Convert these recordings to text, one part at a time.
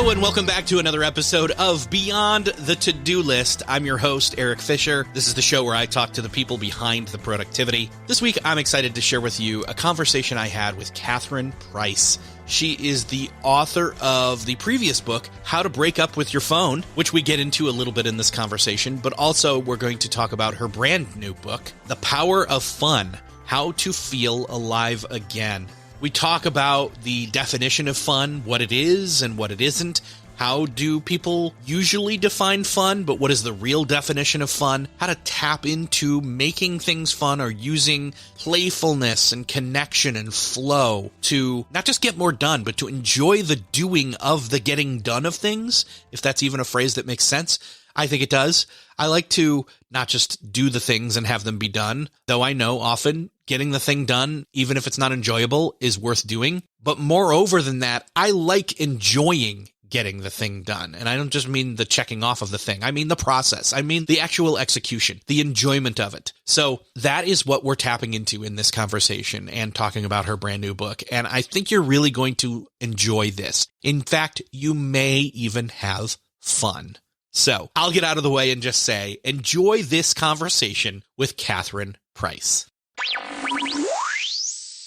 Hello and welcome back to another episode of Beyond the To-Do List. I'm your host, Eric Fisher. This is the show where I talk to the people behind the productivity. This week, I'm excited to share with you a conversation I had with Catherine Price. She is the author of the previous book, How to Break Up with Your Phone, which we get into a little bit in this conversation, but also we're going to talk about her brand new book, The Power of Fun, How to Feel Alive Again. We talk about the definition of fun, what it is and what it isn't. How do people usually define fun, but what is the real definition of fun? How to tap into making things fun or using playfulness and connection and flow to not just get more done, but to enjoy the doing of the getting done of things, if that's even a phrase that makes sense. I think it does. I like to not just do the things and have them be done, though I know often getting the thing done, even if it's not enjoyable, is worth doing. But moreover than that, I like enjoying getting the thing done. And I don't just mean the checking off of the thing. I mean the process. I mean the actual execution, the enjoyment of it. So that is what we're tapping into in this conversation and talking about her brand new book. And I think you're really going to enjoy this. In fact, you may even have fun. So I'll get out of the way and just say, enjoy this conversation with Catherine Price.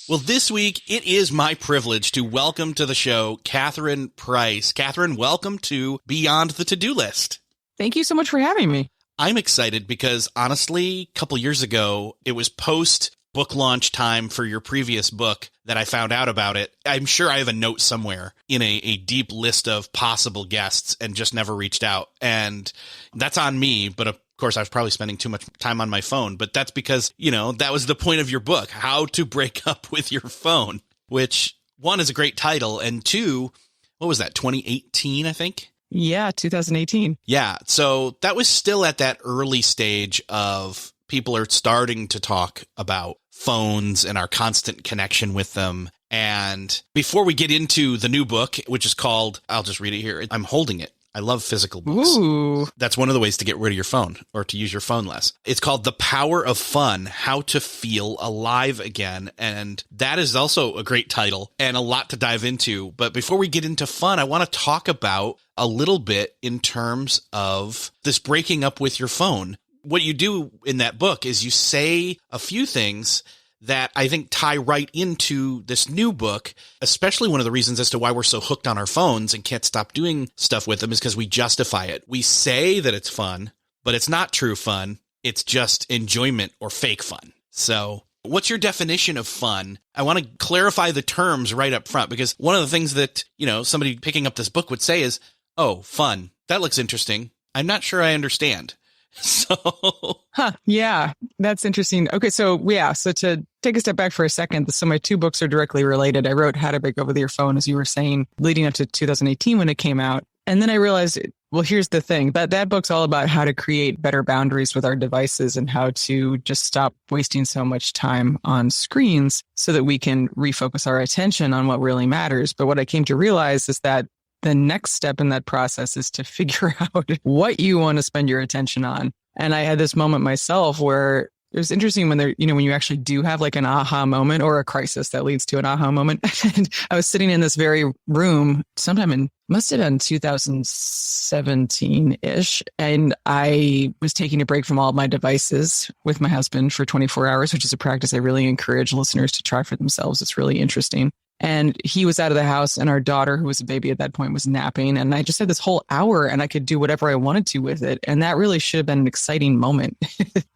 Well, this week, it is my privilege to welcome to the show Catherine Price. Catherine, welcome to Beyond the To-Do List. Thank you so much for having me. I'm excited because, honestly, a couple years ago, it was post-book launch time for your previous book that I found out about it. I'm sure I have a note somewhere in a deep list of possible guests and just never reached out. And that's on me, but of course, I was probably spending too much time on my phone, but that's because, that was the point of your book, How to Break Up with Your Phone, which, one, is a great title, and two, what was that, 2018, I think? Yeah, 2018. Yeah, so that was still at that early stage of people are starting to talk about phones and our constant connection with them. And before we get into the new book, which is called, I'll just read it here, I'm holding it. I love physical books. Ooh. That's one of the ways to get rid of your phone or to use your phone less. It's called The Power of Fun, How to Feel Alive Again. And that is also a great title and a lot to dive into. But before we get into fun, I want to talk about a little bit in terms of this breaking up with your phone. What you do in that book is you say a few things that I think tie right into this new book, especially one of the reasons as to why we're so hooked on our phones and can't stop doing stuff with them is because we justify it. We say that it's fun, but it's not true fun. It's just enjoyment or fake fun. So what's your definition of fun? I want to clarify the terms right up front, because one of the things that, somebody picking up this book would say is, oh, fun. That looks interesting. I'm not sure I understand. So, yeah, that's interesting. Okay. So to take a step back for a second. So my two books are directly related. I wrote How to Break Up with Your Phone, as you were saying, leading up to 2018 when it came out. And then I realized, well, here's the thing, that book's all about how to create better boundaries with our devices and how to just stop wasting so much time on screens so that we can refocus our attention on what really matters. But what I came to realize is that the next step in that process is to figure out what you want to spend your attention on. And I had this moment myself where it was interesting when when you actually do have like an aha moment or a crisis that leads to an aha moment. And I was sitting in this very room sometime must have been 2017-ish. And I was taking a break from all of my devices with my husband for 24 hours, which is a practice I really encourage listeners to try for themselves. It's really interesting. And he was out of the house and our daughter, who was a baby at that point, was napping. And I just had this whole hour and I could do whatever I wanted to with it. And that really should have been an exciting moment.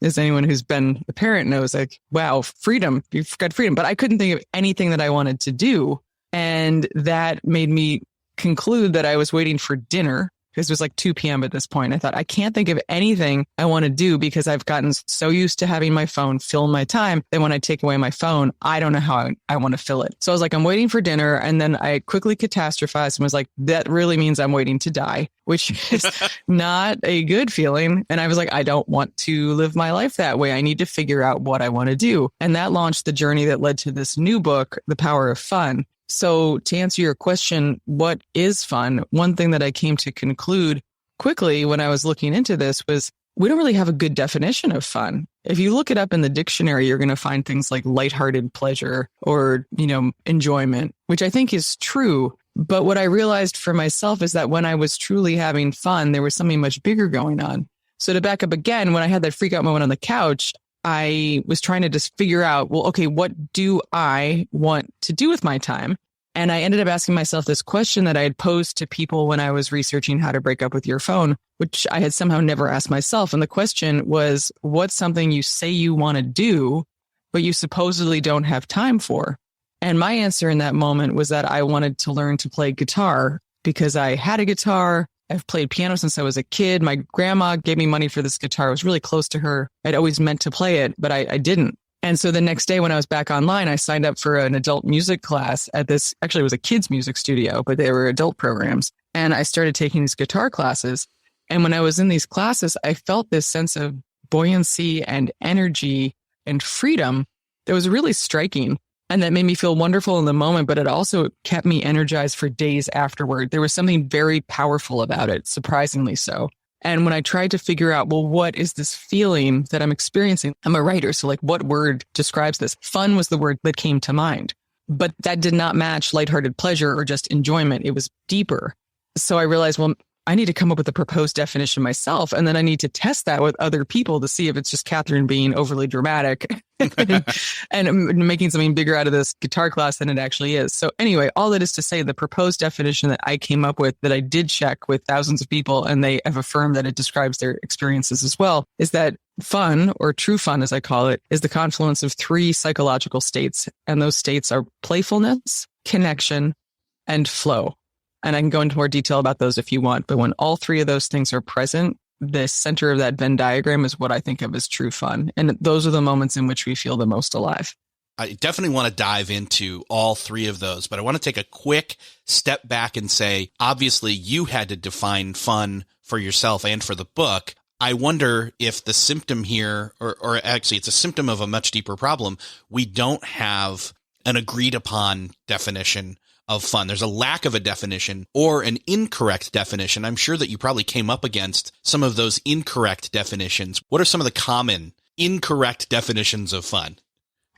As anyone who's been a parent knows, like, wow, freedom, you've got freedom. But I couldn't think of anything that I wanted to do. And that made me conclude that I was waiting for dinner, because it was like 2 p.m. at this point. I thought, I can't think of anything I want to do because I've gotten so used to having my phone fill my time that when I take away my phone, I don't know how I want to fill it. So I was like, I'm waiting for dinner. And then I quickly catastrophized and was like, that really means I'm waiting to die, which is not a good feeling. And I was like, I don't want to live my life that way. I need to figure out what I want to do. And that launched the journey that led to this new book, The Power of Fun. So to answer your question, what is fun? One thing that I came to conclude quickly when I was looking into this was we don't really have a good definition of fun. If you look it up in the dictionary, you're going to find things like lighthearted pleasure or, enjoyment, which I think is true. But what I realized for myself is that when I was truly having fun, there was something much bigger going on. So to back up again, when I had that freak out moment on the couch, I was trying to just figure out, well, okay, what do I want to do with my time? And I ended up asking myself this question that I had posed to people when I was researching how to break up with your phone, which I had somehow never asked myself. And the question was, what's something you say you want to do, but you supposedly don't have time for? And my answer in that moment was that I wanted to learn to play guitar because I had a guitar. I've played piano since I was a kid. My grandma gave me money for this guitar. I was really close to her. I'd always meant to play it, but I didn't. And so the next day when I was back online, I signed up for an adult music class at this, actually it was a kids music studio, but they were adult programs. And I started taking these guitar classes. And when I was in these classes, I felt this sense of buoyancy and energy and freedom that was really striking. And that made me feel wonderful in the moment, but it also kept me energized for days afterward. There was something very powerful about it, surprisingly so. And when I tried to figure out, well, what is this feeling that I'm experiencing? I'm a writer, so like what word describes this? Fun was the word that came to mind. But that did not match lighthearted pleasure or just enjoyment. It was deeper. So I realized, well, I need to come up with a proposed definition myself. And then I need to test that with other people to see if it's just Catherine being overly dramatic and making something bigger out of this guitar class than it actually is. So anyway, all that is to say, the proposed definition that I came up with, that I did check with thousands of people, and they have affirmed that it describes their experiences as well, is that fun, or true fun as I call it, is the confluence of three psychological states. And those states are playfulness, connection, and flow. And I can go into more detail about those if you want. But when all three of those things are present, the center of that Venn diagram is what I think of as true fun. And those are the moments in which we feel the most alive. I definitely want to dive into all three of those, but I want to take a quick step back and say, obviously, you had to define fun for yourself and for the book. I wonder if the symptom here, or actually it's a symptom of a much deeper problem. We don't have an agreed upon definition of fun. There's a lack of a definition or an incorrect definition. I'm sure that you probably came up against some of those incorrect definitions. What are some of the common incorrect definitions of fun?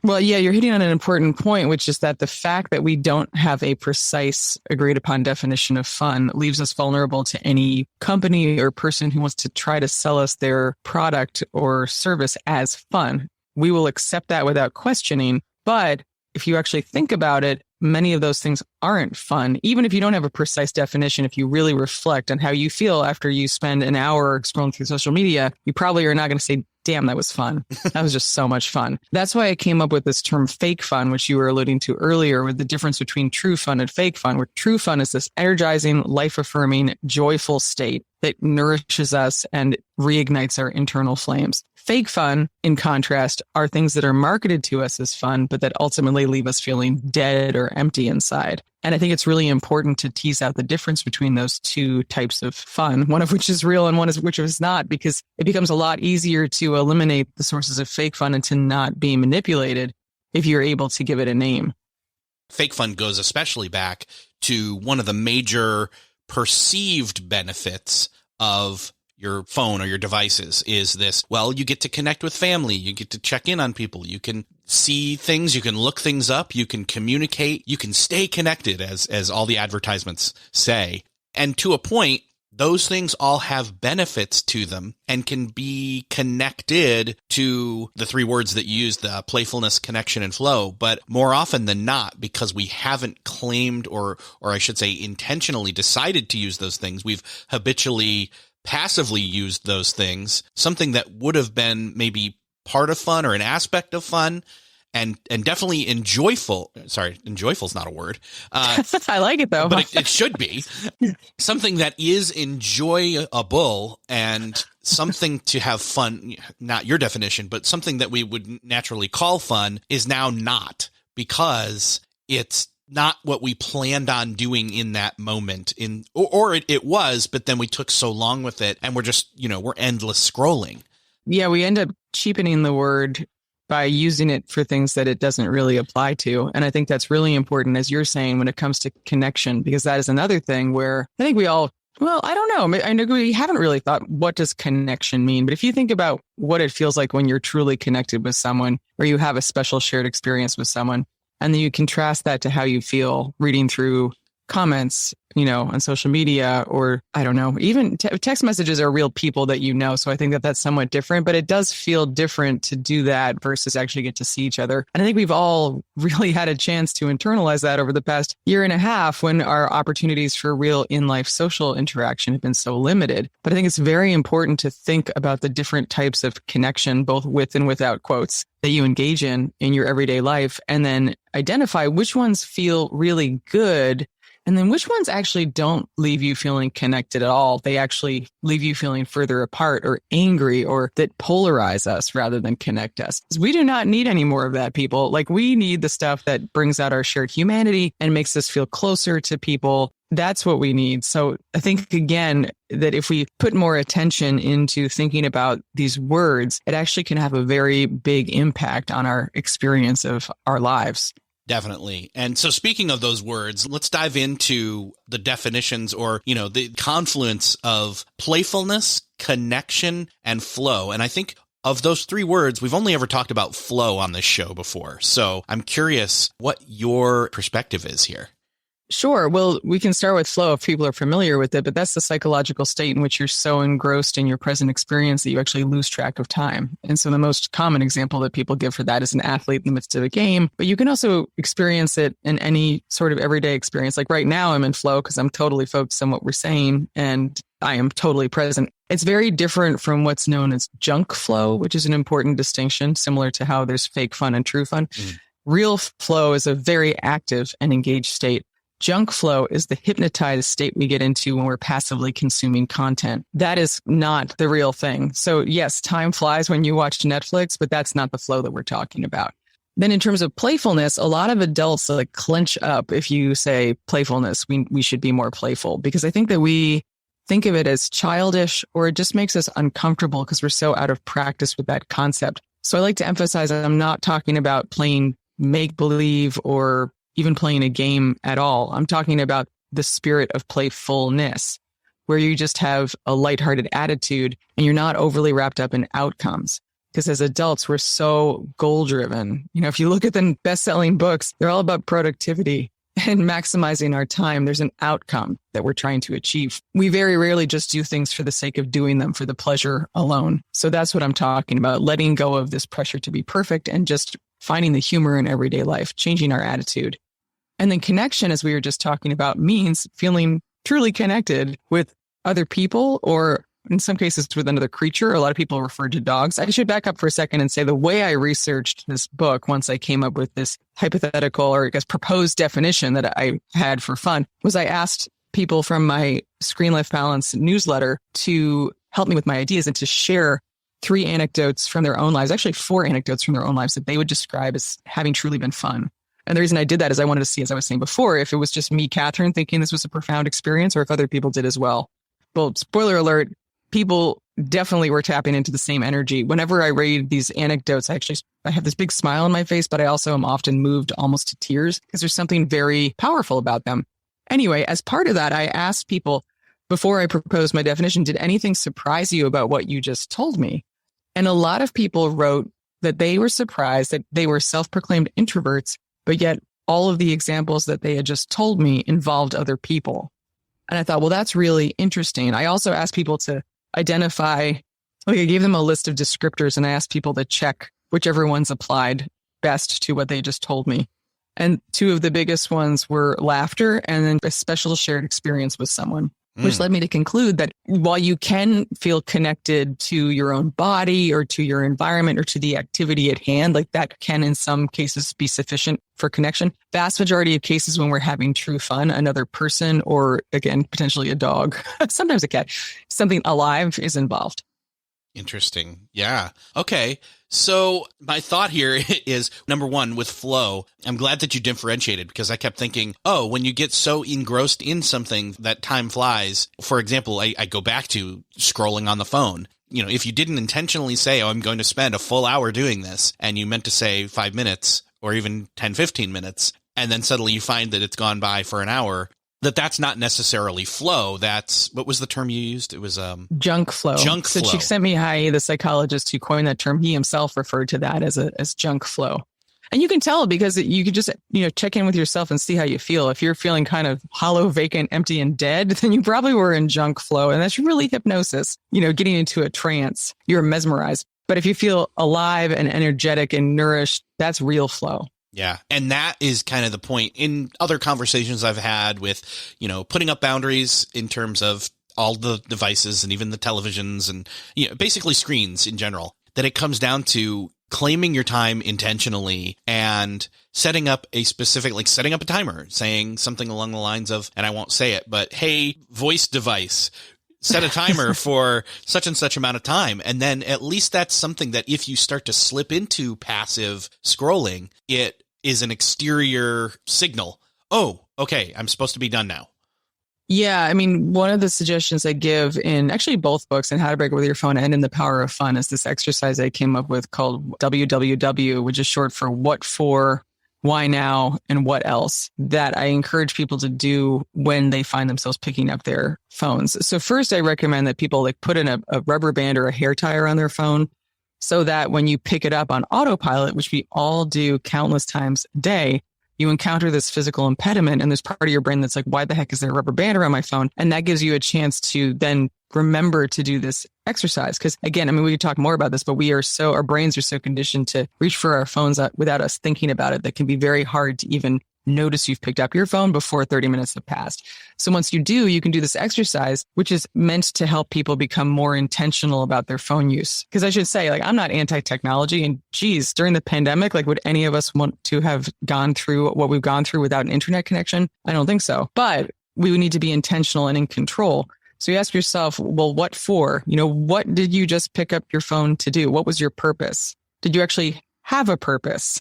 Well, yeah, you're hitting on an important point, which is that the fact that we don't have a precise agreed upon definition of fun leaves us vulnerable to any company or person who wants to try to sell us their product or service as fun. We will accept that without questioning. But if you actually think about it, many of those things aren't fun. Even if you don't have a precise definition, if you really reflect on how you feel after you spend an hour scrolling through social media, you probably are not going to say, damn, that was fun. That was just so much fun. That's why I came up with this term fake fun, which you were alluding to earlier, with the difference between true fun and fake fun, where true fun is this energizing, life-affirming, joyful state that nourishes us and reignites our internal flames. Fake fun, in contrast, are things that are marketed to us as fun, but that ultimately leave us feeling dead or empty inside. And I think it's really important to tease out the difference between those two types of fun, one of which is real and one of which is not, because it becomes a lot easier to eliminate the sources of fake fun and to not be manipulated if you're able to give it a name. Fake fun goes especially back to one of the major perceived benefits of your phone or your devices is this, well, you get to connect with family, you get to check in on people, you can see things, you can look things up, you can communicate, you can stay connected, as all the advertisements say. And to a point, those things all have benefits to them and can be connected to the three words that you use, the playfulness, connection, and flow. But more often than not, because we haven't claimed or I should say intentionally decided to use those things, we've habitually passively used those things, something that would have been maybe part of fun or an aspect of fun and definitely enjoyful. Sorry, enjoyful is not a word. I like it though. But it should be something that is enjoyable and something to have fun, not your definition, but something that we would naturally call fun is now not, because it's not what we planned on doing in that moment, or it was, but then we took so long with it and we're just, we're endless scrolling. Yeah, we end up cheapening the word by using it for things that it doesn't really apply to. And I think that's really important, as you're saying, when it comes to connection, because that is another thing where I think we all, well, I don't know. I know we haven't really thought, what does connection mean? But if you think about what it feels like when you're truly connected with someone, or you have a special shared experience with someone, and then you contrast that to how you feel reading through comments, on social media, or I don't know, even text messages are real people that So I think that that's somewhat different, but it does feel different to do that versus actually get to see each other. And I think we've all really had a chance to internalize that over the past year and a half when our opportunities for real in-life social interaction have been so limited. But I think it's very important to think about the different types of connection, both with and without quotes, that you engage in your everyday life, and then identify which ones feel really good. And then which ones actually don't leave you feeling connected at all? They actually leave you feeling further apart or angry, or that polarize us rather than connect us. We do not need any more of that, people. Like, we need the stuff that brings out our shared humanity and makes us feel closer to people. That's what we need. So I think, again, that if we put more attention into thinking about these words, it actually can have a very big impact on our experience of our lives. Definitely. And so speaking of those words, let's dive into the definitions, or, the confluence of playfulness, connection, and flow. And I think of those three words, we've only ever talked about flow on this show before. So I'm curious what your perspective is here. Sure. Well, we can start with flow if people are familiar with it, but that's the psychological state in which you're so engrossed in your present experience that you actually lose track of time. And so the most common example that people give for that is an athlete in the midst of a game, but you can also experience it in any sort of everyday experience. Like right now, I'm in flow because I'm totally focused on what we're saying and I am totally present. It's very different from what's known as junk flow, which is an important distinction, similar to how there's fake fun and true fun. Real flow is a very active and engaged state. Junk flow is the hypnotized state we get into when we're passively consuming content. That is not the real thing. So yes, time flies when you watch Netflix, but that's not the flow that we're talking about. Then in terms of playfulness, a lot of adults clench up if you say playfulness. We should be more playful, because I think that we think of it as childish, or it just makes us uncomfortable because we're so out of practice with that concept. So I like to emphasize that I'm not talking about playing make-believe or even playing a game at all. I'm talking about the spirit of playfulness, where you just have a lighthearted attitude and you're not overly wrapped up in outcomes. Because as adults, we're so goal-driven. If you look at the best-selling books, they're all about productivity and maximizing our time. There's an outcome that we're trying to achieve. We very rarely just do things for the sake of doing them for the pleasure alone. So that's what I'm talking about, letting go of this pressure to be perfect and just finding the humor in everyday life, changing our attitude. And then connection, as we were just talking about, means feeling truly connected with other people, or in some cases with another creature. A lot of people refer to dogs. I should back up for a second and say the way I researched this book, once I came up with this hypothetical, or I guess proposed definition that I had for fun, was I asked people from my Screen Life Balance newsletter to help me with my ideas and to share 3 anecdotes from their own lives, actually 4 anecdotes from their own lives that they would describe as having truly been fun. And the reason I did that is I wanted to see, as I was saying before, if it was just me, Catherine, thinking this was a profound experience, or if other people did as well. Well, spoiler alert, people definitely were tapping into the same energy. Whenever I read these anecdotes, I have this big smile on my face, but I also am often moved almost to tears because there's something very powerful about them. Anyway, as part of that, I asked people before I proposed my definition, did anything surprise you about what you just told me? And a lot of people wrote that they were surprised that they were self-proclaimed introverts, but yet all of the examples that they had just told me involved other people. And I thought, well, that's really interesting. I also asked people to identify, I gave them a list of descriptors and I asked people to check whichever ones applied best to what they just told me. And 2 of the biggest ones were laughter and then a special shared experience with someone, which led me to conclude that while you can feel connected to your own body or to your environment or to the activity at hand, like that can in some cases be sufficient for connection. Vast majority of cases when we're having true fun, another person, or again, potentially a dog, sometimes a cat, something alive is involved. Interesting. Yeah. Okay. So my thought here is, number one, with flow, I'm glad that you differentiated, because I kept thinking, when you get so engrossed in something that time flies. For example, I go back to scrolling on the phone. If you didn't intentionally say, I'm going to spend a full hour doing this, and you meant to say 5 minutes or even 10, 15 minutes, and then suddenly you find that it's gone by for an hour, that's not necessarily flow. That's, what was the term you used? It was junk flow. Junk flow. So Csikszentmihalyi, the psychologist who coined that term, he himself referred to that as junk flow. And you can tell because you could just, check in with yourself and see how you feel. If you're feeling kind of hollow, vacant, empty, and dead, then you probably were in junk flow. And that's really hypnosis, getting into a trance. You're mesmerized. But if you feel alive and energetic and nourished, that's real flow. Yeah. And that is kind of the point in other conversations I've had with, putting up boundaries in terms of all the devices and even the televisions and, basically screens in general, that it comes down to claiming your time intentionally and setting up a timer, saying something along the lines of, and I won't say it, but hey, voice device, set a timer for such and such amount of time. And then at least that's something that if you start to slip into passive scrolling, it is an exterior signal. Oh, okay, I'm supposed to be done now. Yeah, I mean, one of the suggestions I give in actually both books, in How to Break Up with Your Phone and in The Power of Fun, is this exercise I came up with called WWW, which is short for what for, why now, and what else, that I encourage people to do when they find themselves picking up their phones. So first, I recommend that people put in a rubber band or a hair tie around their phone so that when you pick it up on autopilot, which we all do countless times a day, you encounter this physical impediment and there's part of your brain that's like, why the heck is there a rubber band around my phone? And that gives you a chance to then remember to do this exercise. Because again, I mean, we could talk more about this, but our brains are so conditioned to reach for our phones without us thinking about it, that can be very hard to even notice you've picked up your phone before 30 minutes have passed. So once you do, you can do this exercise, which is meant to help people become more intentional about their phone use. Because I should say, I'm not anti-technology, and geez, during the pandemic, would any of us want to have gone through what we've gone through without an internet connection? I don't think so. But we would need to be intentional and in control. So you ask yourself, well, what for? What did you just pick up your phone to do? What was your purpose? Did you actually have a purpose?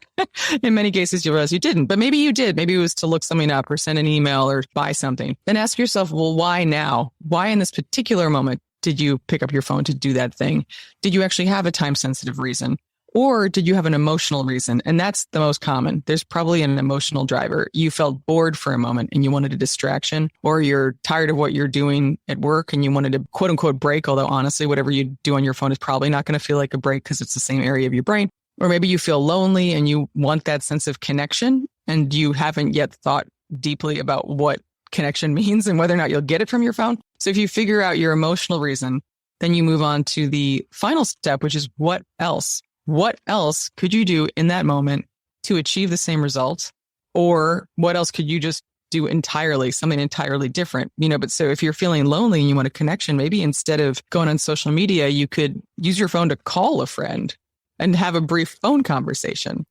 In many cases, you realize you didn't, but maybe you did. Maybe it was to look something up or send an email or buy something. Then ask yourself, well, why now? Why in this particular moment did you pick up your phone to do that thing? Did you actually have a time-sensitive reason? Or did you have an emotional reason? And that's the most common. There's probably an emotional driver. You felt bored for a moment and you wanted a distraction, or you're tired of what you're doing at work and you wanted to quote unquote break. Although honestly, whatever you do on your phone is probably not going to feel like a break because it's the same area of your brain. Or maybe you feel lonely and you want that sense of connection and you haven't yet thought deeply about what connection means and whether or not you'll get it from your phone. So if you figure out your emotional reason, then you move on to the final step, which is what else? What else could you do in that moment to achieve the same result? Or what else could you just do entirely, something entirely different? But so if you're feeling lonely and you want a connection, maybe instead of going on social media, you could use your phone to call a friend and have a brief phone conversation.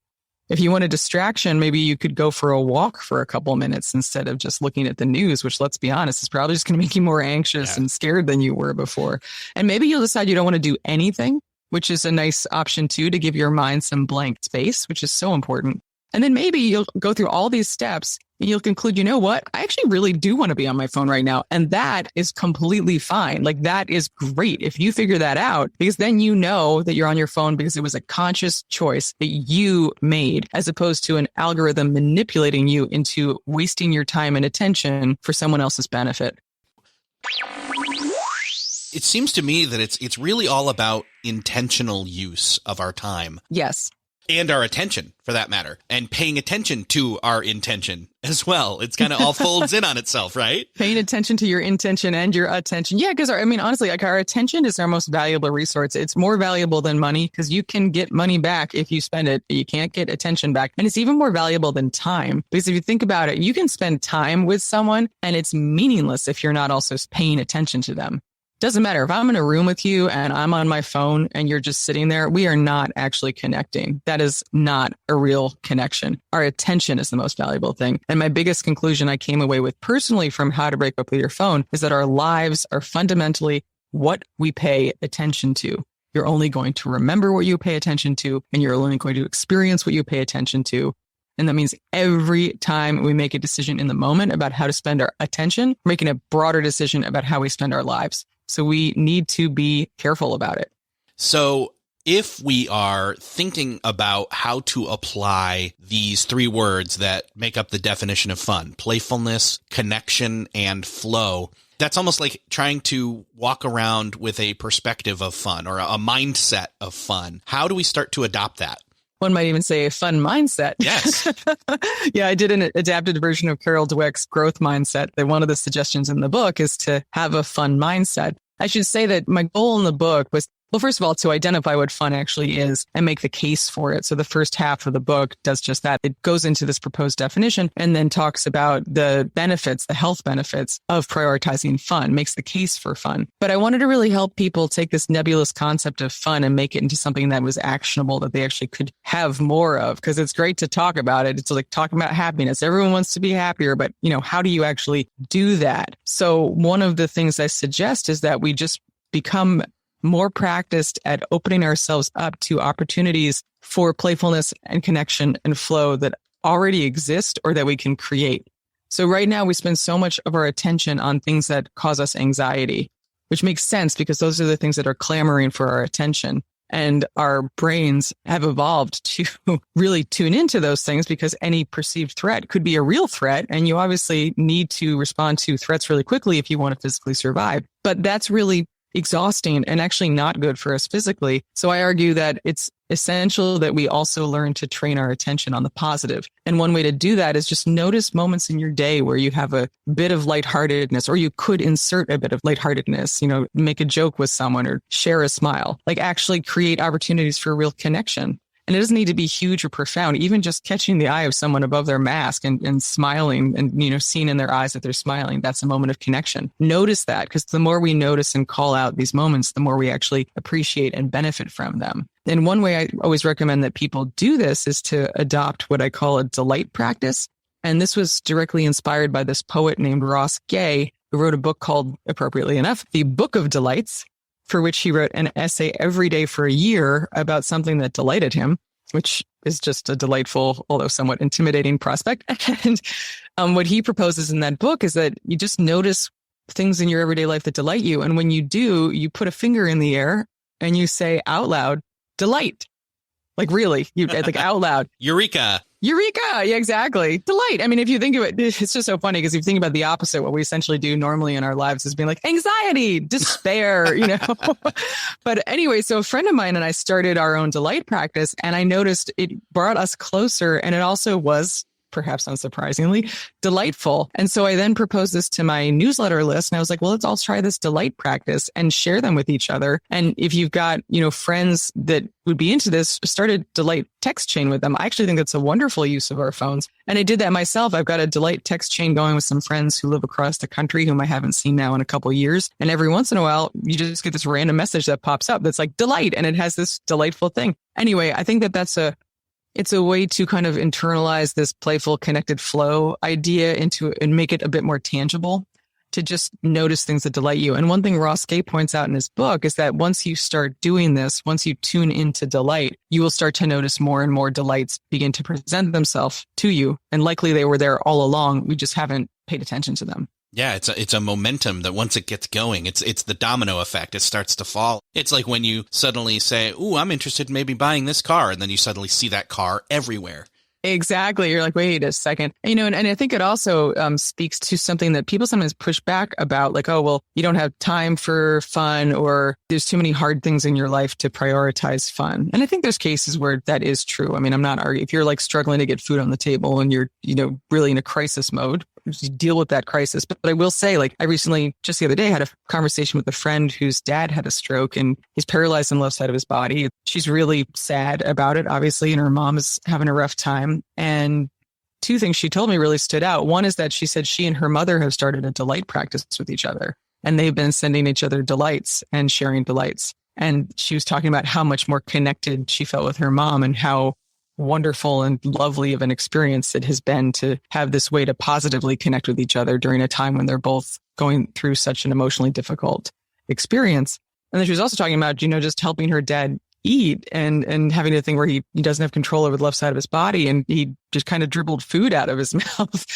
If you want a distraction, maybe you could go for a walk for a couple of minutes instead of just looking at the news, which, let's be honest, is probably just going to make you more anxious and scared than you were before. And maybe you'll decide you don't want to do anything, which is a nice option too, to give your mind some blank space, which is so important. And then maybe you'll go through all these steps and you'll conclude, you know what? I actually really do want to be on my phone right now. And that is completely fine. That is great if you figure that out, because then you know that you're on your phone because it was a conscious choice that you made, as opposed to an algorithm manipulating you into wasting your time and attention for someone else's benefit. It seems to me that it's really all about intentional use of our time. Yes. And our attention, for that matter, and paying attention to our intention as well. It's kind of all folds in on itself, right? Paying attention to your intention and your attention. Yeah, because honestly, our attention is our most valuable resource. It's more valuable than money because you can get money back if you spend it. You can't get attention back. And it's even more valuable than time, because if you think about it, you can spend time with someone and it's meaningless if you're not also paying attention to them. Doesn't matter if I'm in a room with you and I'm on my phone and you're just sitting there, we are not actually connecting. That is not a real connection. Our attention is the most valuable thing. And my biggest conclusion I came away with personally from How to Break Up with Your Phone is that our lives are fundamentally what we pay attention to. You're only going to remember what you pay attention to, and you're only going to experience what you pay attention to. And that means every time we make a decision in the moment about how to spend our attention, we're making a broader decision about how we spend our lives. So we need to be careful about it. So if we are thinking about how to apply these three words that make up the definition of fun, playfulness, connection, and flow, that's almost like trying to walk around with a perspective of fun or a mindset of fun. How do we start to adopt that? One might even say a fun mindset. Yes. Yeah, I did an adapted version of Carol Dweck's growth mindset. That one of the suggestions in the book is to have a fun mindset. I should say that my goal in the book was, well, first of all, to identify what fun actually is and make the case for it. So the first half of the book does just that. It goes into this proposed definition and then talks about the benefits, the health benefits of prioritizing fun, makes the case for fun. But I wanted to really help people take this nebulous concept of fun and make it into something that was actionable, that they actually could have more of, because it's great to talk about it. It's like talking about happiness. Everyone wants to be happier, but how do you actually do that? So one of the things I suggest is that we just become more practiced at opening ourselves up to opportunities for playfulness and connection and flow that already exist or that we can create. So right now we spend so much of our attention on things that cause us anxiety, which makes sense because those are the things that are clamoring for our attention. And our brains have evolved to really tune into those things because any perceived threat could be a real threat. And you obviously need to respond to threats really quickly if you want to physically survive. But that's really exhausting and actually not good for us physically. So I argue that it's essential that we also learn to train our attention on the positive. And one way to do that is just notice moments in your day where you have a bit of lightheartedness, or you could insert a bit of lightheartedness, make a joke with someone or share a smile, like actually create opportunities for real connection. And it doesn't need to be huge or profound. Even just catching the eye of someone above their mask and smiling and, seeing in their eyes that they're smiling, that's a moment of connection. Notice that, because the more we notice and call out these moments, the more we actually appreciate and benefit from them. And one way I always recommend that people do this is to adopt what I call a delight practice. And this was directly inspired by this poet named Ross Gay, who wrote a book called, appropriately enough, The Book of Delights, for which he wrote an essay every day for a year about something that delighted him, which is just a delightful, although somewhat intimidating prospect. And what he proposes in that book is that you just notice things in your everyday life that delight you. And when you do, you put a finger in the air and you say out loud, delight. Like really, like out loud. Eureka. Yeah, exactly. Delight. I mean, if you think of it, it's just so funny because if you think about the opposite, what we essentially do normally in our lives is being like anxiety, despair, But anyway, so a friend of mine and I started our own delight practice, and I noticed it brought us closer, and it also was, perhaps unsurprisingly, delightful. And so I then proposed this to my newsletter list, and I was like, well, let's all try this delight practice and share them with each other. And if you've got, friends that would be into this, start a delight text chain with them. I actually think it's a wonderful use of our phones. And I did that myself. I've got a delight text chain going with some friends who live across the country whom I haven't seen now in a couple of years. And every once in a while, you just get this random message that pops up that's like delight, and it has this delightful thing. Anyway, I think that it's a way to kind of internalize this playful connected flow idea into and make it a bit more tangible, to just notice things that delight you. And one thing Ross Gay points out in his book is that once you start doing this, once you tune into delight, you will start to notice more and more delights begin to present themselves to you. And likely they were there all along. We just haven't paid attention to them. Yeah, it's a momentum that once it gets going, it's the domino effect. It starts to fall. It's like when you suddenly say, "Ooh, I'm interested in maybe buying this car," and then you suddenly see that car everywhere. Exactly. You're like, wait a second. And I think it also speaks to something that people sometimes push back about, like, oh, well, you don't have time for fun, or there's too many hard things in your life to prioritize fun. And I think there's cases where that is true. I mean, I'm not arguing. If you're like struggling to get food on the table and you're, really in a crisis mode, you deal with that crisis. But I will say, like, I recently, just the other day, had a conversation with a friend whose dad had a stroke and he's paralyzed on the left side of his body. She's really sad about it, obviously, and her mom is having a rough time. And two things she told me really stood out. One is that she said she and her mother have started a delight practice with each other, and they've been sending each other delights and sharing delights. And she was talking about how much more connected she felt with her mom and how wonderful and lovely of an experience it has been to have this way to positively connect with each other during a time when they're both going through such an emotionally difficult experience. And then she was also talking about, just helping her dad eat and having a thing where he doesn't have control over the left side of his body, and he just kind of dribbled food out of his mouth.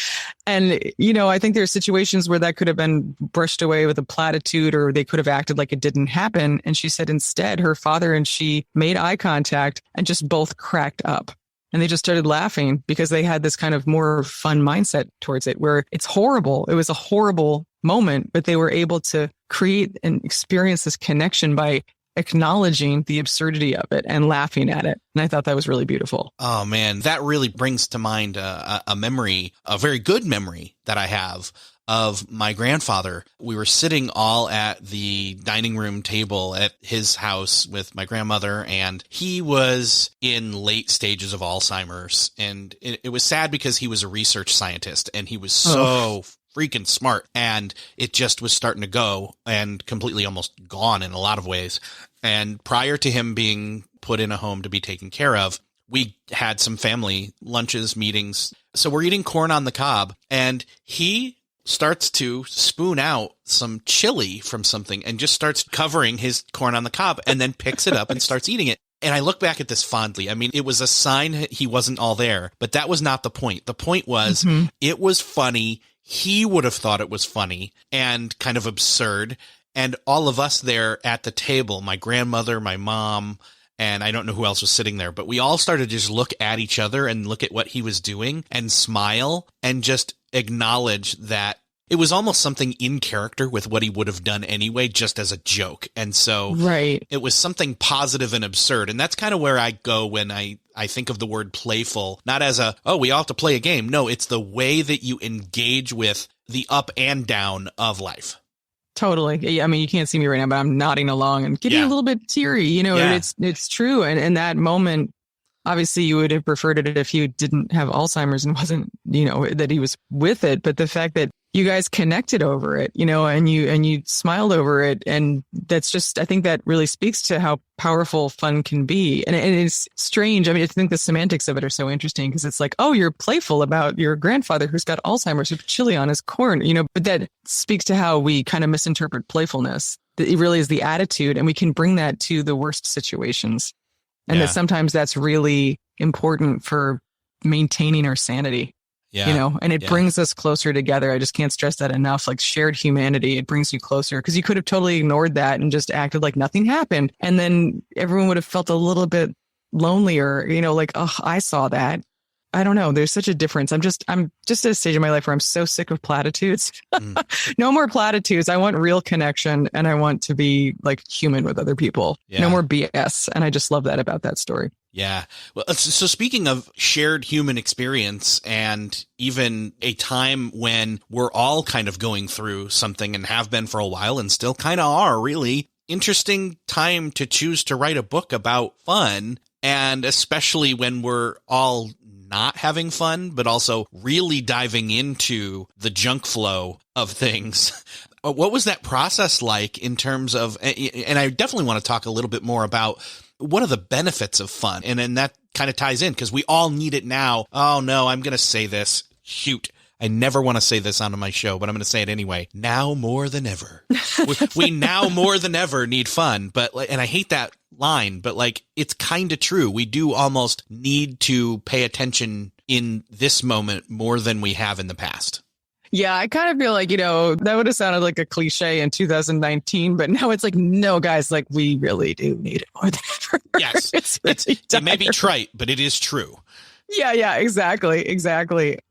And, I think there's situations where that could have been brushed away with a platitude, or they could have acted like it didn't happen. And she said instead, her father and she made eye contact and just both cracked up. And they just started laughing because they had this kind of more fun mindset towards it, where it's horrible. It was a horrible moment, but they were able to create and experience this connection by acknowledging the absurdity of it and laughing at it. And I thought that was really beautiful. Oh man, that really brings to mind a memory, a very good memory that I have of my grandfather. We were sitting all at the dining room table at his house with my grandmother, and he was in late stages of Alzheimer's. And it was sad because he was a research scientist and he was so freaking smart, and it just was starting to go and completely almost gone in a lot of ways. And prior to him being put in a home to be taken care of, we had some family lunches, meetings. So we're eating corn on the cob, and he starts to spoon out some chili from something and just starts covering his corn on the cob and then picks it up and starts eating it. And I look back at this fondly. I mean, it was a sign he wasn't all there, but that was not the point. The point was it was funny. He would have thought it was funny and kind of absurd. And all of us there at the table, my grandmother, my mom, and I don't know who else was sitting there, but we all started to just look at each other and look at what he was doing and smile and just acknowledge that it was almost something in character with what he would have done anyway, just as a joke. And so it was something positive and absurd. And that's kind of where I go when I think of the word playful, not as we all have to play a game. No, it's the way that you engage with the up and down of life. Totally. Yeah, I mean, you can't see me right now, but I'm nodding along and getting a little bit teary, and it's true. And in that moment, obviously you would have preferred it if you didn't have Alzheimer's and wasn't, that he was with it. But the fact that you guys connected over it, and you smiled over it. And that's just, I think that really speaks to how powerful fun can be. And it's strange. I mean, I think the semantics of it are so interesting because it's like, oh, you're playful about your grandfather who's got Alzheimer's with chili on his corn, but that speaks to how we kind of misinterpret playfulness. It really is the attitude, and we can bring that to the worst situations. And that sometimes that's really important for maintaining our sanity. And it brings us closer together. I just can't stress that enough. Like shared humanity, it brings you closer, because you could have totally ignored that and just acted like nothing happened. And then everyone would have felt a little bit lonelier, like, oh, I saw that. I don't know. There's such a difference. I'm just at a stage in my life where I'm so sick of platitudes. No more platitudes. I want real connection, and I want to be like human with other people. No more BS. And I just love that about that story. Yeah. Well, so speaking of shared human experience and even a time when we're all kind of going through something and have been for a while and still kind of are, really interesting time to choose to write a book about fun. And especially when we're all not having fun, but also really diving into the junk flow of things. What was that process like in terms of, and I definitely want to talk a little bit more about what are the benefits of fun? And that kind of ties in because we all need it now. Oh no, I'm going to say this. Shoot. I never want to say this on my show, but I'm going to say it anyway. Now more than ever. we now more than ever need fun. And I hate that line, but like, it's kind of true. We do almost need to pay attention in this moment more than we have in the past. Yeah, I kind of feel like, that would have sounded like a cliche in 2019, but now it's like, no, guys, like we really do need it more than ever. Yes, it may be trite, but it is true. Yeah, exactly.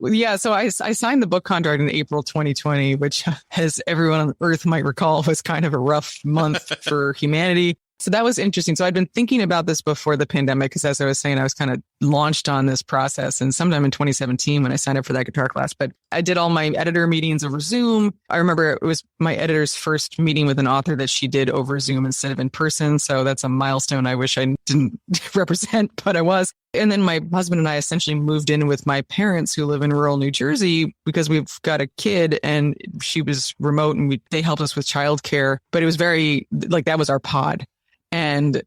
Yeah, so I signed the book contract in April 2020, which, as everyone on Earth might recall, was kind of a rough month for humanity. So that was interesting. So I'd been thinking about this before the pandemic, because as I was saying, I was kind of launched on this process. And sometime in 2017, when I signed up for that guitar class, but I did all my editor meetings over Zoom. I remember it was my editor's first meeting with an author that she did over Zoom instead of in person. So that's a milestone I wish I didn't represent, but I was. And then my husband and I essentially moved in with my parents who live in rural New Jersey because we've got a kid and she was remote and they helped us with childcare. But it was very like that was our pod. And,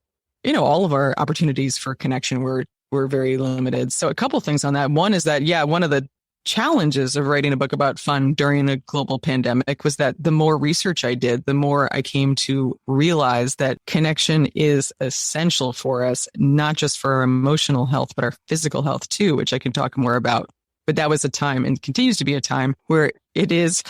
all of our opportunities for connection were very limited. So a couple things on that. One is that, one of the challenges of writing a book about fun during a global pandemic was that the more research I did, the more I came to realize that connection is essential for us, not just for our emotional health, but our physical health too, which I can talk more about. But that was a time and continues to be a time where it is,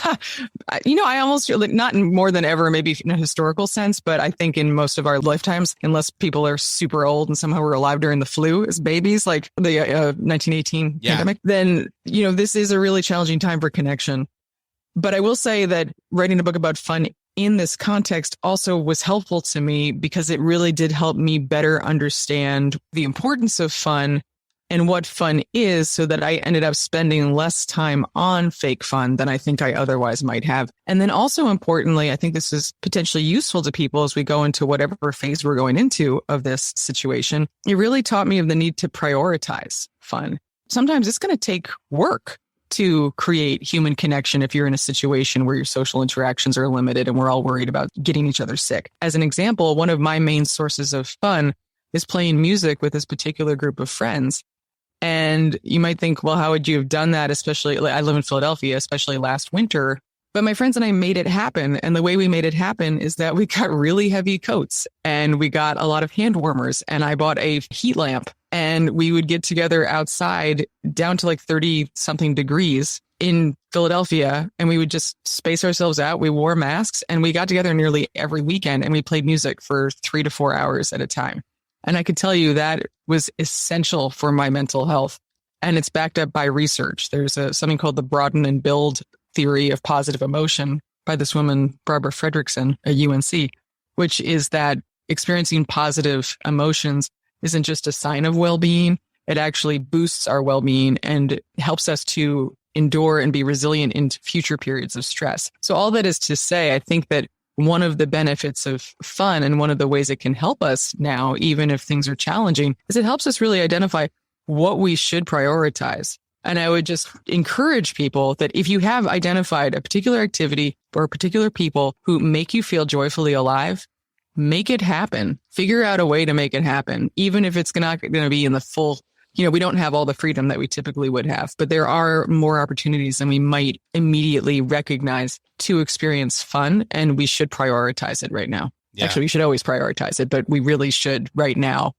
I almost feel like not more than ever, maybe in a historical sense, but I think in most of our lifetimes, unless people are super old and somehow were alive during the flu as babies, like the 1918 pandemic, then, this is a really challenging time for connection. But I will say that writing a book about fun in this context also was helpful to me because it really did help me better understand the importance of fun and what fun is, so that I ended up spending less time on fake fun than I think I otherwise might have. And then also importantly, I think this is potentially useful to people as we go into whatever phase we're going into of this situation. It really taught me of the need to prioritize fun. Sometimes it's going to take work to create human connection if you're in a situation where your social interactions are limited and we're all worried about getting each other sick. As an example, one of my main sources of fun is playing music with this particular group of friends. And you might think, well, how would you have done that? Especially, I live in Philadelphia, especially last winter. But my friends and I made it happen. And the way we made it happen is that we got really heavy coats and we got a lot of hand warmers. And I bought a heat lamp and we would get together outside down to like 30 something degrees in Philadelphia. And we would just space ourselves out. We wore masks and we got together nearly every weekend and we played music for 3 to 4 hours at a time. And I could tell you that was essential for my mental health. And it's backed up by research. There's something called the broaden and build theory of positive emotion by this woman, Barbara Fredrickson at UNC, which is that experiencing positive emotions isn't just a sign of well-being. It actually boosts our well-being and helps us to endure and be resilient in future periods of stress. So all that is to say, I think that one of the benefits of fun and one of the ways it can help us now, even if things are challenging, is it helps us really identify what we should prioritize. And I would just encourage people that if you have identified a particular activity or particular people who make you feel joyfully alive, make it happen. Figure out a way to make it happen, even if it's not going to be in the full. We don't have all the freedom that we typically would have, but there are more opportunities than we might immediately recognize to experience fun, and we should prioritize it right now. Yeah. Actually, we should always prioritize it, but we really should right now,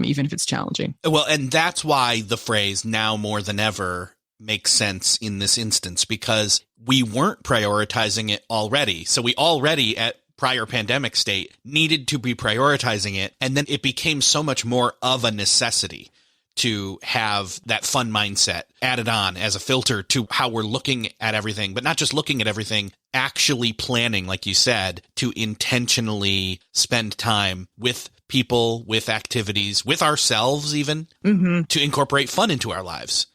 even if it's challenging. Well, and that's why the phrase now more than ever makes sense in this instance, because we weren't prioritizing it already. So we already at prior pandemic state needed to be prioritizing it. And then it became so much more of a necessity to have that fun mindset added on as a filter to how we're looking at everything, but not just looking at everything, actually planning, like you said, to intentionally spend time with people, with activities, with ourselves even, to incorporate fun into our lives.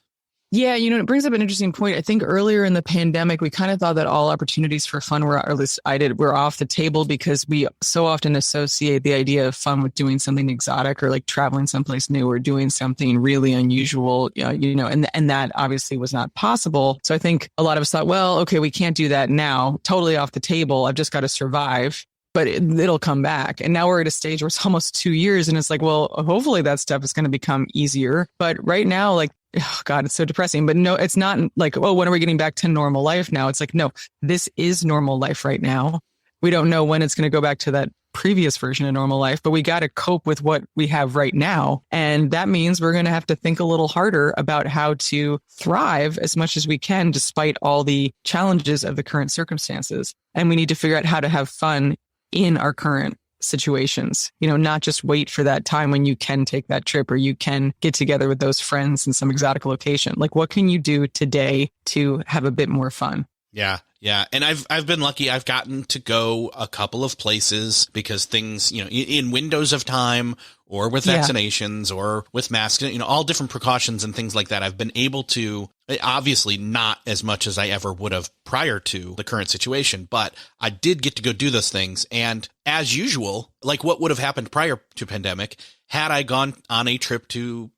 Yeah, it brings up an interesting point. I think earlier in the pandemic, we kind of thought that all opportunities for fun were, or at least I did, were off the table because we so often associate the idea of fun with doing something exotic or like traveling someplace new or doing something really unusual, and that obviously was not possible. So I think a lot of us thought, well, okay, we can't do that now. Totally off the table. I've just got to survive. But it'll come back. And now we're at a stage where it's almost 2 years and it's like, well, hopefully that stuff is going to become easier. But right now, like, oh God, it's so depressing. But no, it's not like, oh, when are we getting back to normal life now? It's like, no, this is normal life right now. We don't know when it's going to go back to that previous version of normal life, but we got to cope with what we have right now. And that means we're going to have to think a little harder about how to thrive as much as we can, despite all the challenges of the current circumstances. And we need to figure out how to have fun in our current situations, not just wait for that time when you can take that trip or you can get together with those friends in some exotic location. Like, what can you do today to have a bit more fun? Yeah. Yeah. And I've been lucky. I've gotten to go a couple of places because things, in windows of time or with vaccinations or with masks, all different precautions and things like that. I've been able to, obviously not as much as I ever would have prior to the current situation, but I did get to go do those things. And as usual, like what would have happened prior to pandemic, had I gone on a trip to,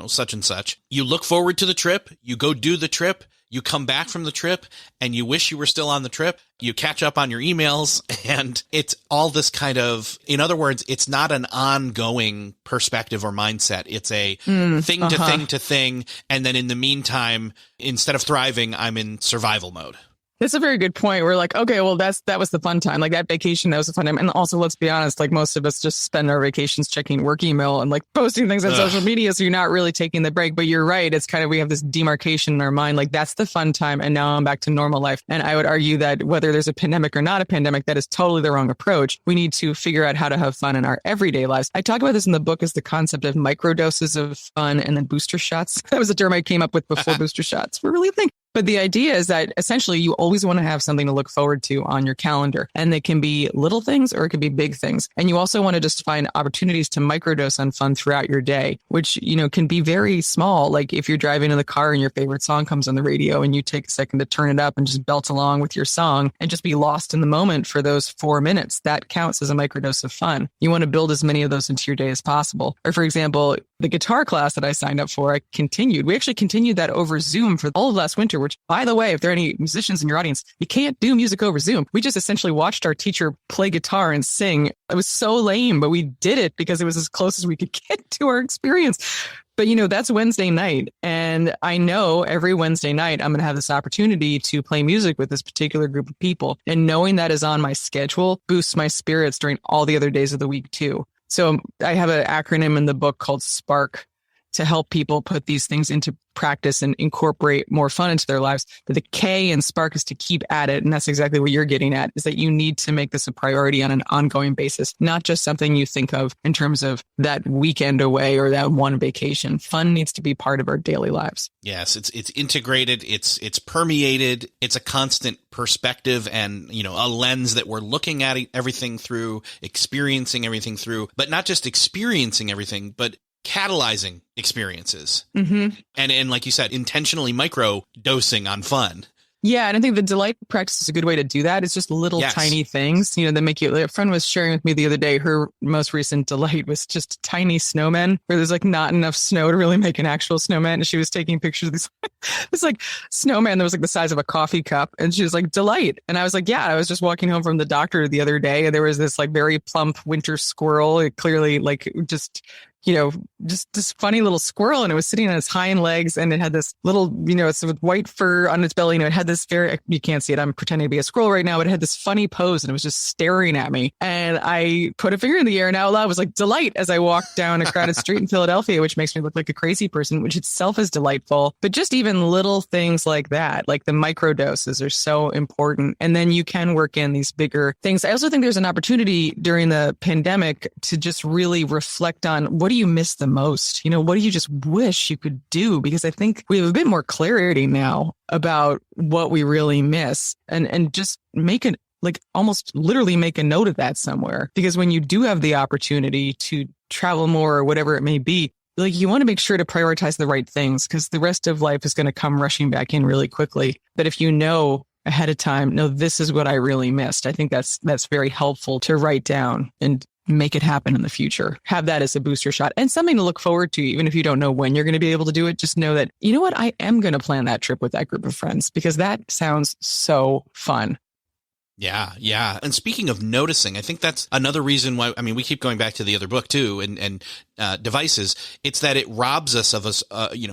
such and such, you look forward to the trip, you go do the trip, you come back from the trip and you wish you were still on the trip. You catch up on your emails and it's all this kind of, in other words, it's not an ongoing perspective or mindset. It's a thing to thing to thing. And then in the meantime, instead of thriving, I'm in survival mode. That's a very good point. We're like, okay, well, that was the fun time. Like that vacation, that was the fun time. And also, let's be honest, like most of us just spend our vacations checking work email and like posting things on social media. So you're not really taking the break. But you're right. It's kind of, we have this demarcation in our mind. Like that's the fun time. And now I'm back to normal life. And I would argue that whether there's a pandemic or not a pandemic, that is totally the wrong approach. We need to figure out how to have fun in our everyday lives. I talk about this in the book as the concept of microdoses of fun and then booster shots. That was a term I came up with before booster shots were really a thing. But the idea is that essentially you always want to have something to look forward to on your calendar. And they can be little things or it could be big things. And you also want to just find opportunities to microdose on fun throughout your day, which, can be very small. Like if you're driving in the car and your favorite song comes on the radio and you take a second to turn it up and just belt along with your song and just be lost in the moment for those 4 minutes, that counts as a microdose of fun. You want to build as many of those into your day as possible. Or for example, the guitar class that I signed up for, we actually continued that over Zoom for all of last winter, which, by the way, if there are any musicians in your audience, you can't do music over Zoom. We just essentially watched our teacher play guitar and sing. It was so lame, but we did it because it was as close as we could get to our experience. But, that's Wednesday night. And I know every Wednesday night, I'm going to have this opportunity to play music with this particular group of people. And knowing that is on my schedule boosts my spirits during all the other days of the week, too. So I have an acronym in the book called SPARK to help people put these things into practice and incorporate more fun into their lives. But the K in SPARK is to keep at it. And that's exactly what you're getting at, is that you need to make this a priority on an ongoing basis, not just something you think of in terms of that weekend away or that one vacation. Fun needs to be part of our daily lives. Yes, it's integrated, it's permeated, it's a constant perspective and, a lens that we're looking at everything through, experiencing everything through, but not just experiencing everything, but catalyzing experiences. Mm-hmm. And like you said, intentionally micro dosing on fun. Yeah. And I think the delight practice is a good way to do that. It's just little tiny things, that make you. A friend was sharing with me the other day, her most recent delight was just tiny snowmen where there's not enough snow to really make an actual snowman. And she was taking pictures of these, this snowman that was the size of a coffee cup. And she was like, delight. And I was like, yeah, I was just walking home from the doctor the other day and there was this very plump winter squirrel. It clearly just this funny little squirrel, and it was sitting on its hind legs and it had this little, it's with white fur on its belly. It had this you can't see it. I'm pretending to be a squirrel right now, but it had this funny pose and it was just staring at me. And I put a finger in the air and out loud was like, delight, as I walked down a crowded street in Philadelphia, which makes me look like a crazy person, which itself is delightful. But just even little things like that, like the micro doses are so important. And then you can work in these bigger things. I also think there's an opportunity during the pandemic to just really reflect on what do you miss the most? What do you just wish you could do? Because I think we have a bit more clarity now about what we really miss and just make it almost literally make a note of that somewhere. Because when you do have the opportunity to travel more or whatever it may be, you want to make sure to prioritize the right things because the rest of life is going to come rushing back in really quickly. But if you know ahead of time, no, this is what I really missed. I think that's very helpful to write down and make it happen in the future. Have that as a booster shot and something to look forward to, even if you don't know when you're going to be able to do it. Just know that, I am going to plan that trip with that group of friends because that sounds so fun. Yeah. Yeah. And speaking of noticing, I think that's another reason why, we keep going back to the other book too, and devices. It's that it robs us of us.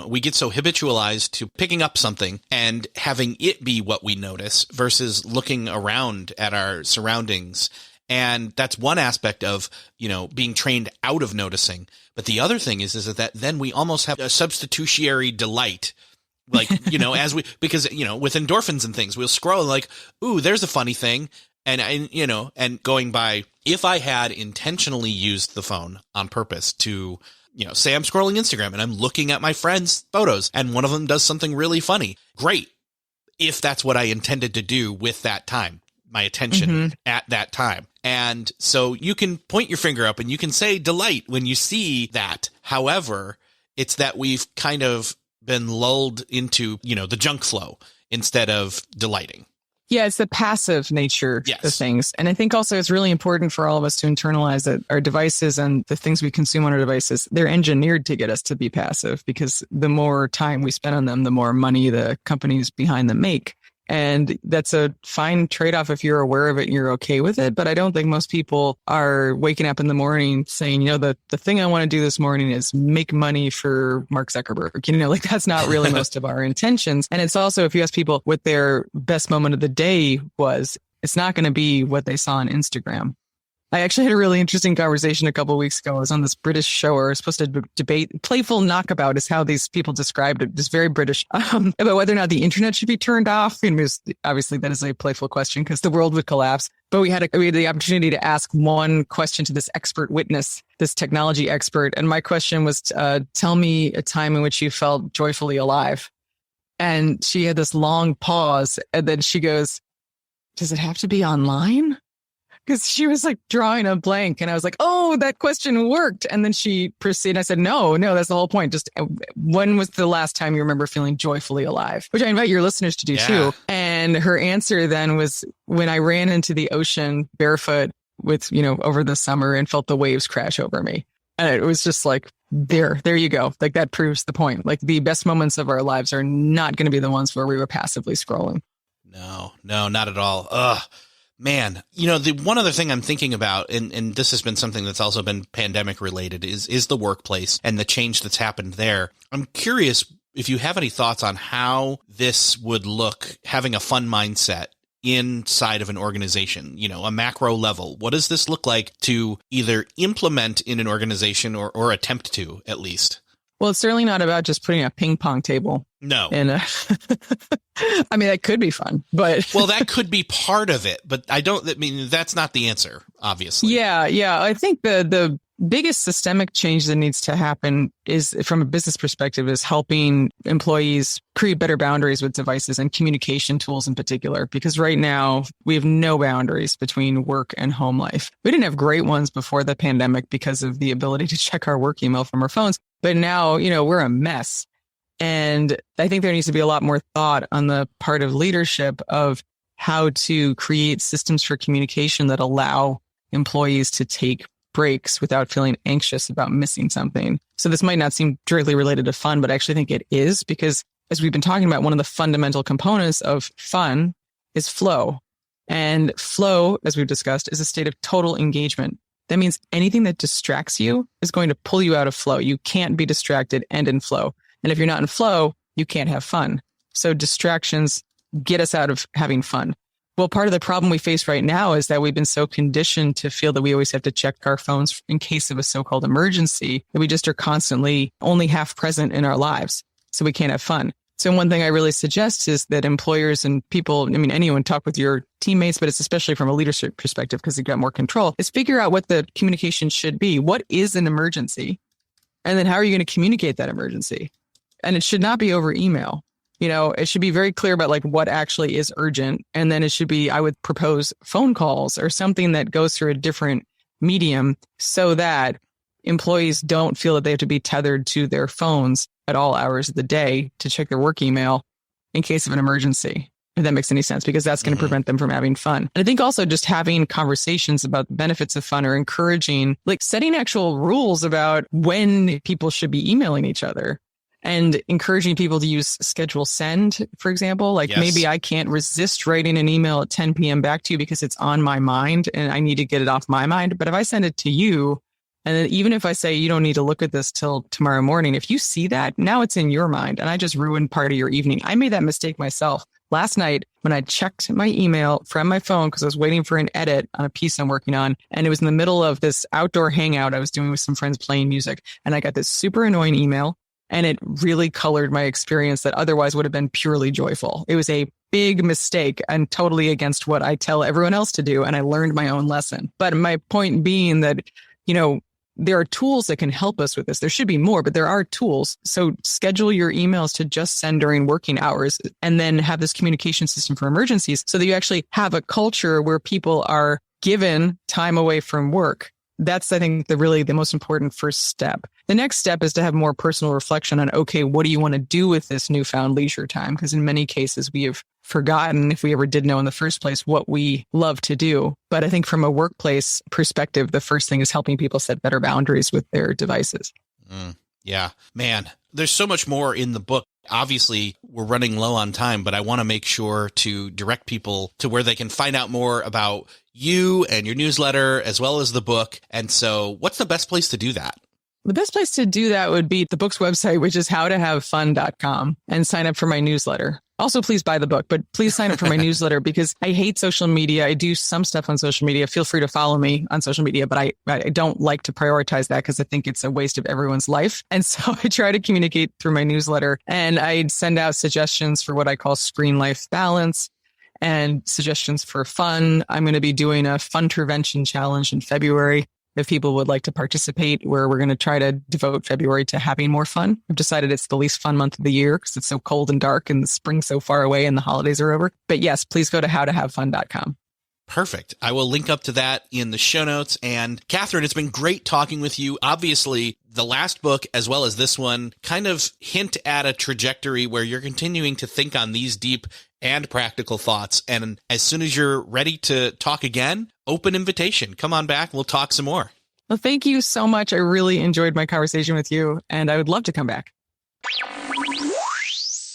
We get so habitualized to picking up something and having it be what we notice versus looking around at our surroundings. And that's one aspect of, being trained out of noticing. But the other thing is that then we almost have a substitutionary delight. Because, with endorphins and things, we'll scroll ooh, there's a funny thing. And going by, if I had intentionally used the phone on purpose to, say I'm scrolling Instagram and I'm looking at my friends' photos and one of them does something really funny. Great. If that's what I intended to do with that time, my attention at that time. And so you can point your finger up and you can say delight when you see that. However, it's that we've kind of been lulled into, the junk flow instead of delighting. Yeah, it's the passive nature of things. And I think also it's really important for all of us to internalize that our devices and the things we consume on our devices, they're engineered to get us to be passive because the more time we spend on them, the more money the companies behind them make. And that's a fine trade-off if you're aware of it and you're okay with it. But I don't think most people are waking up in the morning saying, the thing I want to do this morning is make money for Mark Zuckerberg. That's not really most of our intentions. And it's also, if you ask people what their best moment of the day was, it's not going to be what they saw on Instagram. I actually had a really interesting conversation a couple of weeks ago. I was on this British show where I was supposed to debate. Playful knockabout is how these people described it. Just very British about whether or not the internet should be turned off. And obviously, that is a playful question because the world would collapse. But we had the opportunity to ask one question to this expert witness, this technology expert. And my question was, tell me a time in which you felt joyfully alive. And she had this long pause. And then she goes, does it have to be online? Because she was like drawing a blank. And I was like, oh, that question worked. And then she proceeded. I said, no, that's the whole point. Just when was the last time you remember feeling joyfully alive? Which I invite your listeners to do too. And her answer then was when I ran into the ocean barefoot with, over the summer and felt the waves crash over me. And it was just like, there you go. Like that proves the point. Like the best moments of our lives are not going to be the ones where we were passively scrolling. No, not at all. Ugh. Man, the one other thing I'm thinking about, and this has been something that's also been pandemic related, is the workplace and the change that's happened there. I'm curious if you have any thoughts on how this would look, having a fun mindset inside of an organization, a macro level. What does this look like to either implement in an organization or attempt to, at least? Well, it's certainly not about just putting a ping pong table. No. And I mean, that could be fun, but well, that could be part of it, but that's not the answer, obviously. Yeah. I think the biggest systemic change that needs to happen is, from a business perspective, is helping employees create better boundaries with devices and communication tools in particular, because right now we have no boundaries between work and home life. We didn't have great ones before the pandemic because of the ability to check our work email from our phones. But now, we're a mess. And I think there needs to be a lot more thought on the part of leadership of how to create systems for communication that allow employees to take breaks without feeling anxious about missing something. So this might not seem directly related to fun, but I actually think it is, because as we've been talking about, one of the fundamental components of fun is flow. And flow, as we've discussed, is a state of total engagement. That means anything that distracts you is going to pull you out of flow. You can't be distracted and in flow. And if you're not in flow, you can't have fun. So distractions get us out of having fun. Well, part of the problem we face right now is that we've been so conditioned to feel that we always have to check our phones in case of a so-called emergency that we just are constantly only half present in our lives. So we can't have fun. So one thing I really suggest is that employers and people, anyone, talk with your teammates, but it's especially from a leadership perspective because you've got more control, is figure out what the communication should be. What is an emergency? And then how are you going to communicate that emergency? And it should not be over email. It should be very clear about what actually is urgent. And then it should be, I would propose phone calls or something that goes through a different medium so that employees don't feel that they have to be tethered to their phones at all hours of the day to check their work email in case of an emergency, if that makes any sense, because that's going to prevent them from having fun. And I think also just having conversations about the benefits of fun or encouraging, setting actual rules about when people should be emailing each other. And encouraging people to use schedule send, for example, yes. Maybe I can't resist writing an email at 10 p.m. back to you because it's on my mind and I need to get it off my mind. But if I send it to you, and then even if I say you don't need to look at this till tomorrow morning, if you see that, now it's in your mind and I just ruined part of your evening. I made that mistake myself last night when I checked my email from my phone because I was waiting for an edit on a piece I'm working on. And it was in the middle of this outdoor hangout I was doing with some friends playing music. And I got this super annoying email. And it really colored my experience that otherwise would have been purely joyful. It was a big mistake and totally against what I tell everyone else to do. And I learned my own lesson. But my point being that, there are tools that can help us with this. There should be more, but there are tools. So schedule your emails to just send during working hours and then have this communication system for emergencies so that you actually have a culture where people are given time away from work. That's, I think, the most important first step. The next step is to have more personal reflection on, okay, what do you want to do with this newfound leisure time? Because in many cases, we have forgotten, if we ever did know in the first place, what we love to do. But I think from a workplace perspective, the first thing is helping people set better boundaries with their devices. Yeah, man, there's so much more in the book. Obviously, we're running low on time, but I want to make sure to direct people to where they can find out more about you and your newsletter, as well as the book. And so what's the best place to do that? The best place to do that would be the book's website, which is howtohavefun.com, and sign up for my newsletter. Also, please buy the book, but please sign up for my newsletter because I hate social media. I do some stuff on social media. Feel free to follow me on social media, but I don't like to prioritize that because I think it's a waste of everyone's life. And so I try to communicate through my newsletter, and I'd send out suggestions for what I call screen life balance and suggestions for fun. I'm going to be doing a fun intervention challenge in February. if people would like to participate, where we're going to try to devote February to having more fun. I've decided it's the least fun month of the year because it's so cold and dark and the spring's so far away and the holidays are over. But yes, please go to howtohavefun.com. Perfect. I will link up to that in the show notes. And Catherine, it's been great talking with you. Obviously, the last book, as well as this one, kind of hint at a trajectory where you're continuing to think on these deep and practical thoughts. And as soon as you're ready to talk again, open invitation. Come on back. We'll talk some more. Well, thank you so much. I really enjoyed my conversation with you, and I would love to come back.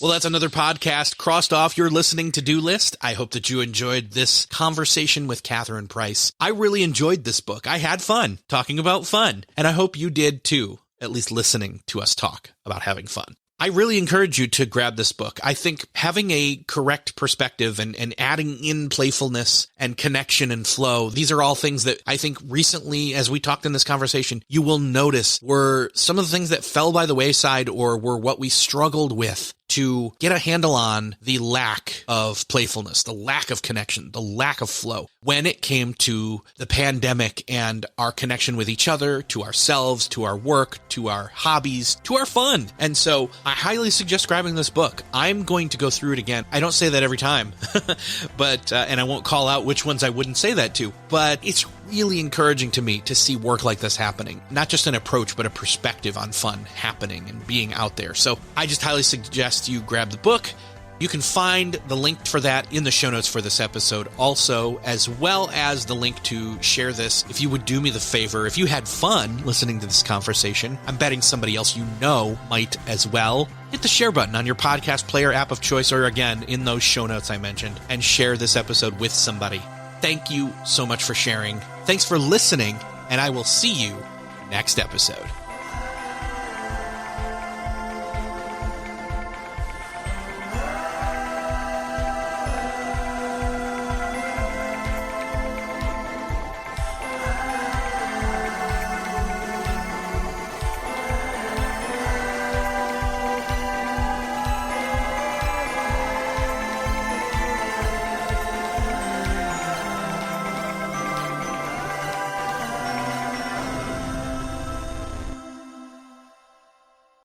Well, that's another podcast crossed off your listening to-do list. I hope that you enjoyed this conversation with Catherine Price. I really enjoyed this book. I had fun talking about fun, and I hope you did too, at least listening to us talk about having fun. I really encourage you to grab this book. I think having a correct perspective and adding in playfulness and connection and flow, these are all things that I think recently, as we talked in this conversation, you will notice were some of the things that fell by the wayside or were what we struggled with to get a handle on the lack of playfulness, the lack of connection, the lack of flow when it came to the pandemic and our connection with each other, to ourselves, to our work, to our hobbies, to our fun. And so I highly suggest grabbing this book. I'm going to go through it again. I don't say that every time, but, and I won't call out which ones I wouldn't say that to, but it's really encouraging to me to see work like this happening. Not just an approach, but a perspective on fun happening and being out there. So I just highly suggest you grab the book. You can find the link for that in the show notes for this episode also, as well as the link to share this. If you would do me the favor, if you had fun listening to this conversation, I'm betting somebody else you know might as well. Hit the share button on your podcast player app of choice, or again, in those show notes I mentioned, and share this episode with somebody. Thank you so much for sharing. Thanks for listening, and I will see you next episode.